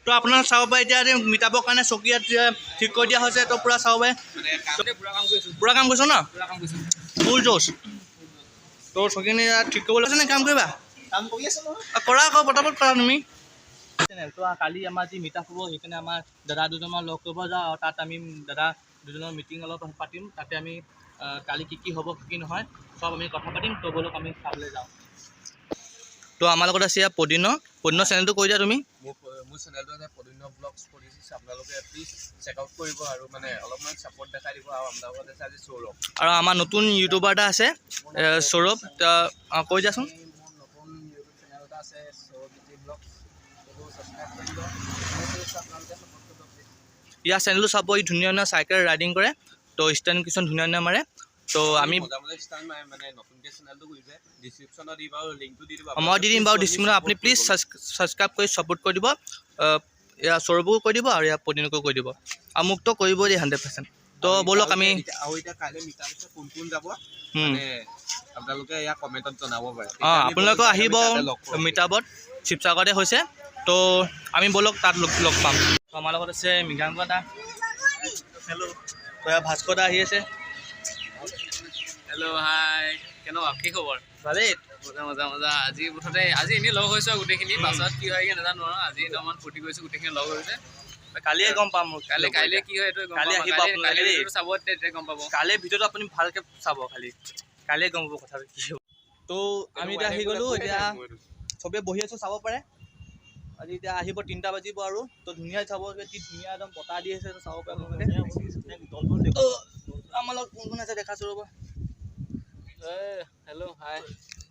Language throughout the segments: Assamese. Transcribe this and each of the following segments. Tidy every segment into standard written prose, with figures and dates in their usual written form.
তো আপোনালোকে চাব পাৰে এতিয়া মিটাবৰ কাৰণে চকী ঠিক কৰি দিয়া হৈছে। তো পূৰা চাব পাৰে পূৰা কাম কৰিছ ন ফুল জোচ। তো চকীখিনি ঠিক কৰিব লাগিছে নে কাম কৰিবা কাম কৰি আছো নহয় কৰা আকৌ পটাপট কৰা তুমি। তো কালি আমাৰ যি মিটাপ হ'ব সেইকাৰণে আমাৰ দাদা দুজনমান লগ কৰিব যাওঁ আৰু তাত আমি দাদা দুজনৰ মিটিং অলপ পাতিম। তাতে আমি কালি কি হ'ব কি নহয় চব আমি কথা পাতিম। তো বলক আমি চাবলৈ যাওঁ। তো আমাৰ লগত আছে পদিন্য চেনেলটো কৈ দিয়া তুমি। মোৰ চেনেলটো আছে পদিন্য ব্লগছ কৰিছে। আপোনালোকে প্লিজ চেক আউট কৰিব আৰু মানে অলপমান ছাপোৰ্ট দেখাই দিব। আৰু আপোনালোকৰ আছে আজি সৌৰভ আৰু আমাৰ নতুন ইউটিউবাৰ এটা আছে সৌৰভ। কৈ দিয়াচোন। মোৰ নতুন ইউটিউব চেনেল এটা আছে সৌৰভ ব্লগছ, সেইটো ছাবস্ক্ৰাইব কৰিব। আপোনালোকে ছাপোৰ্ট কৰিব। ইয়াৰ চেনেলটো চাব। ই ধুনীয়া ধুনীয়া চাইকেল ৰাইডিং কৰে। তো ষ্টেণ্ড কিছুমান ধুনীয়া ধুনীয়া মাৰে। তো আমি মানে নতুনকৈ চেনেলটো খুলিছে, ডিছক্ৰিপশ্যনত দি বাৰু লিংকটো দি দিব। মই দি দিম বাৰু ডিছক্ৰিপশ্যনত। আপুনি প্লিজ ছাবস্ক্ৰাইব কৰি ছাপোৰ্ট কৰি দিব। ইয়াৰ সৌৰভকো কৈ দিব আৰু ইয়াৰ পদিনকো কৈ দিব আৰু মোকতো কৰিবই দেই 100%। তো ব'লক আমি আৰু এতিয়া কাইলৈ মিটাৰ পিছত কোন কোন যাব মানে আপোনালোকে ইয়াক কমেণ্টত জনাব পাৰে। আপোনালোকে আহিব মিটাপত শিৱসাগৰতে হৈছে। তো আমি ব'লক তাত লগ পাম। তো আমাৰ লগত আছে মৃগাংক দা। হেল্ল'। ভাস্কৰ দা আহি আছে। হেল্ল' হাই, কেনেকুৱা কি খবৰ? ভালেই মজা আজি মুঠতে আজি এনেই লগ হৈছোঁ গোটেইখিনি। পাছত কি হয়গৈ নাজানো আৰু আজি অকণমান ফূৰ্তি কৰিছোঁ, গোটেইখিনি লগ হৈছে। কালিয়ে গম পাম। কাইলৈ কি হয় এইটো কালি আহিব আপোনালোকে দেই। চাব, তেতিয়া গম পাব। কালিৰ ভিডিঅ'টো আপুনি ভালকৈ চাব। কালিয়ে গম পাব কথাটো কি হ'ব। তো আমি এতিয়া আহি গ'লোঁ। এতিয়া চবেই বহি আছোঁ, চাব পাৰে। আজি এতিয়া আহিব 3টা বাজিব আৰু। তো ধুনীয়া চাব, কি ধুনীয়া একদম বতাহ দি আছে। চাব পাৰে আপোনালোকে। আমাৰ লগত কোন কোন আছে দেখাছোঁ ৰ'ব। হেল্ল' হাই।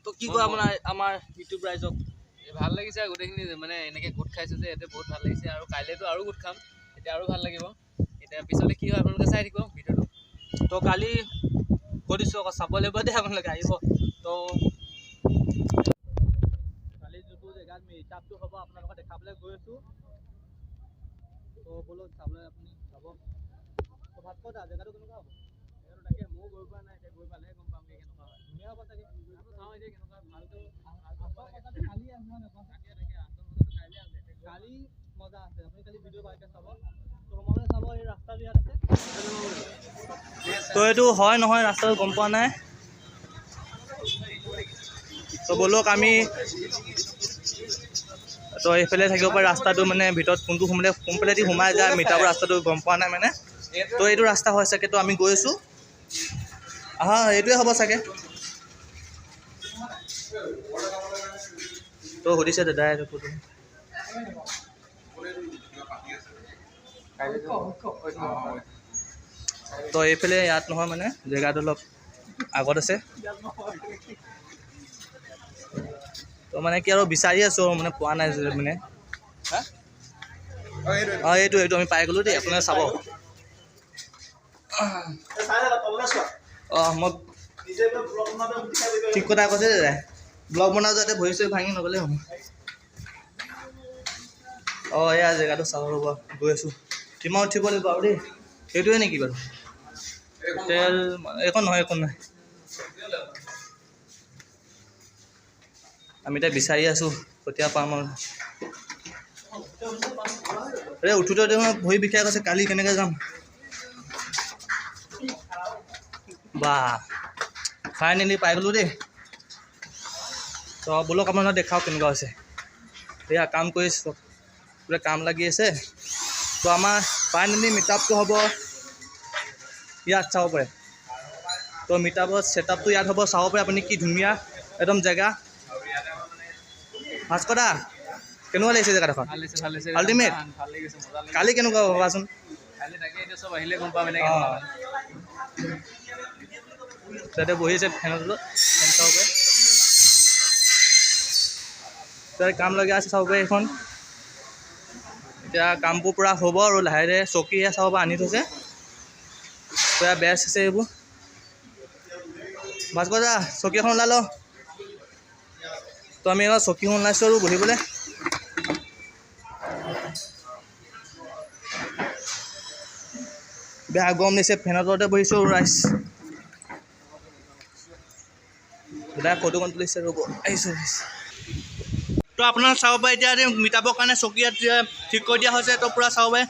তো কি কয় আপোনাৰ আমাৰ ইউটিউব ৰাইজক। ভাল লাগিছে গোটেইখিনি মানে এনেকৈ গোট খাইছোঁ যে ইয়াতে বহুত ভাল লাগিছে। আৰু কাইলৈতো আৰু গোট খাম, এতিয়া আৰু ভাল লাগিব। এতিয়া পিছলৈ কি হয় আপোনালোকে চাই থাকিব ভিডিঅ'টো। তো কালি কৈ দিছোঁ আকৌ চাব লাগিব দেই আপোনালোকে আহিব। তো কালি যোনটো জেগাত মিটাপটো হ'ব আপোনালোকক দেখাবলৈ গৈ আছোঁ। তো ব'লক চাবলৈ আপুনি যাব। তো ভাস্কৰ দা জেগাটো কেনেকুৱা হ'ব? তাকে ময়ো গৈ পোৱা নাই, এতিয়া গৈ পালেহে গম পাম কেনেকুৱা হয়। ধুনীয়া হ'ব চাগে। চাওঁ এতিয়া কেনেকুৱা ভালটো কালি আছে নহয় নহয়। কাইলৈ আছে। কালি মজা আছে। আপুনি কালি ভিডিঅ' ভালকৈ চাব। তো সময় চাব এই ৰাস্তাটো ইয়াত আছে। তো এইটো হয় নহয় ৰাস্তাটো গম পোৱা নাই। তো ব'লক আমি তো এইফালে থাকিব পাৰে ৰাস্তাটো মানে ভিতৰত কোনফালেদি সোমাই যায় মিটাৰৰ ৰাস্তাটো গম পোৱা নাই মানে। তো এইটো ৰাস্তা হয় চাগে। তো আমি গৈ আছোঁ। এইটোৱে হ'ব চাগে। তো সুধিছে দাদাই এইটো ক'তো। তো এইফালে ইয়াত নহয় মানে জেগাটো অলপ আগত আছে। তো মানে কি আৰু বিচাৰি আছোঁ মানে পোৱা নাই মানে। এইটো আমি পাই গ'লোঁ দেই। আপোনালোকে চাব। মই ঠিক কথা কৈছে দাদাই। ব্লগ বনাওঁ যাতে ভৰি চৰি ভাঙি নগ'লে হ'ব। এয়া জেগাটো চাব ৰ'ব। গৈ আছোঁ। কিমান উঠিব লাগিব আৰু দেই। সেইটোৱে নেকি বাৰু? হোটেল এইখন নহয়। আমি এতিয়া বিচাৰি আছোঁ কেতিয়া পাম আৰু। উঠোঁতে দেখোন ভৰি বিষাই গৈছে। কালি কেনেকৈ যাম। ফাইনেলি পাই গ'লোঁ দেই। তো ব'লক আপোনালোকে দেখাওক কেনেকুৱা হৈছে। এয়া কাম কৰিছোঁ, পুৰা কাম লাগি আছে। তো আমাৰ ফাইনেলি মিটাপটো হ'ব ইয়াত, চাব পাৰে। তো মিটাপৰ ছেটআপটো ইয়াত হ'ব, চাব পাৰে আপুনি কি ধুনীয়া একদম জেগা। ভাস্কৰ দা কেনেকুৱা লাগিছে জেগাডোখৰ? আল্টিমেট। কালি কেনেকুৱা হ'ব ভাবাচোন। কালি তাকে এতিয়া চব আহিলে গম পাম। তাতে বহি আছে ফেনৰ তলত। চাব পাৰে তাতে কাম লগা আছে, চাব পাৰে এইখন। এতিয়া কামবোৰ পূৰা হ'ব আৰু লাহে লাহে। চকীহে চাব পৰা আনি থৈছে, পূৰা বেছ আছে এইবোৰ। ভাস্কৰ দা চকী এখন ওলাই লওঁ। তো আমি এবাৰ চকীখন ওলাইছোঁ আৰু বহিবলৈ। বেয়া গৰম দিছে, ফেনৰ তলতে বহিছোঁ ৰাইজ। দাদাই ফটোখন তুলিছে ৰ'ব, আহিছোঁ। তো তো আপোনালোকে চাব পাৰে এতিয়া মিটাবৰ কাৰণে চকী ইয়াত ঠিক কৰি দিয়া হৈছে তো পূৰা চাব পাৰে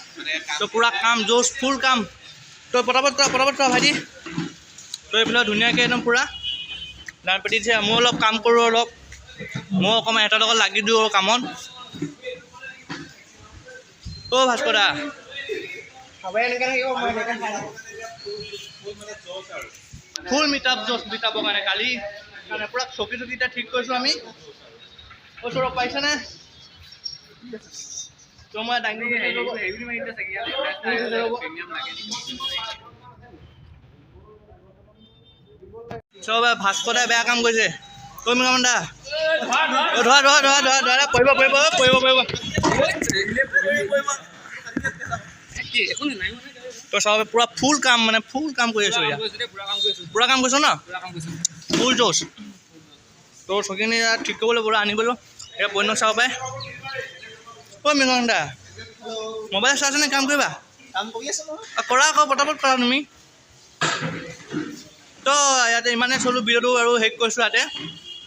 তো পূৰা কাম জোচ ফুল কাম তো পটাপট কৰা ভাইটি তো এইফালে ধুনীয়াকৈ একদম পূৰা দান পাতি দিছে মই অলপ কাম কৰোঁ অলপ মই অকণমান এটা লগত লাগি দিওঁ আৰু কামত অ' ভাস্কৰ দা ফুল মিটাপ জোচ মিটাবৰ কাৰণে কালি মানে পূৰা চকী এতিয়া ঠিক কৰিছোঁ আমি ওচৰত পাইছেনে তো মই দাঙি চব ভাস্কৰ দাই বেয়া কাম কৰিছে কৈ মিকামন দা ধৰা পৰিব তো চব পূৰা ফুল কাম মানে ফুল কাম কৰি আছোঁ এতিয়া পূৰা কাম কৰিছ ন ফুল জোচ তো চকীখিনি ঠিক কৰিবলৈ পূৰা আনিবলৈ এতিয়া পইণ্ট চাব পাৰে কৈ মিকামন দা মোবাইল চাইছেনে কাম কৰিবা কৰা আকৌ পটাপট কৰা তুমি তো ইয়াতে ইমানে চলোঁ ভিডিঅ'টো আৰু শেষ কৰিছোঁ ইয়াতে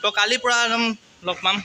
তো কালিৰ পৰা একদম লগ পাম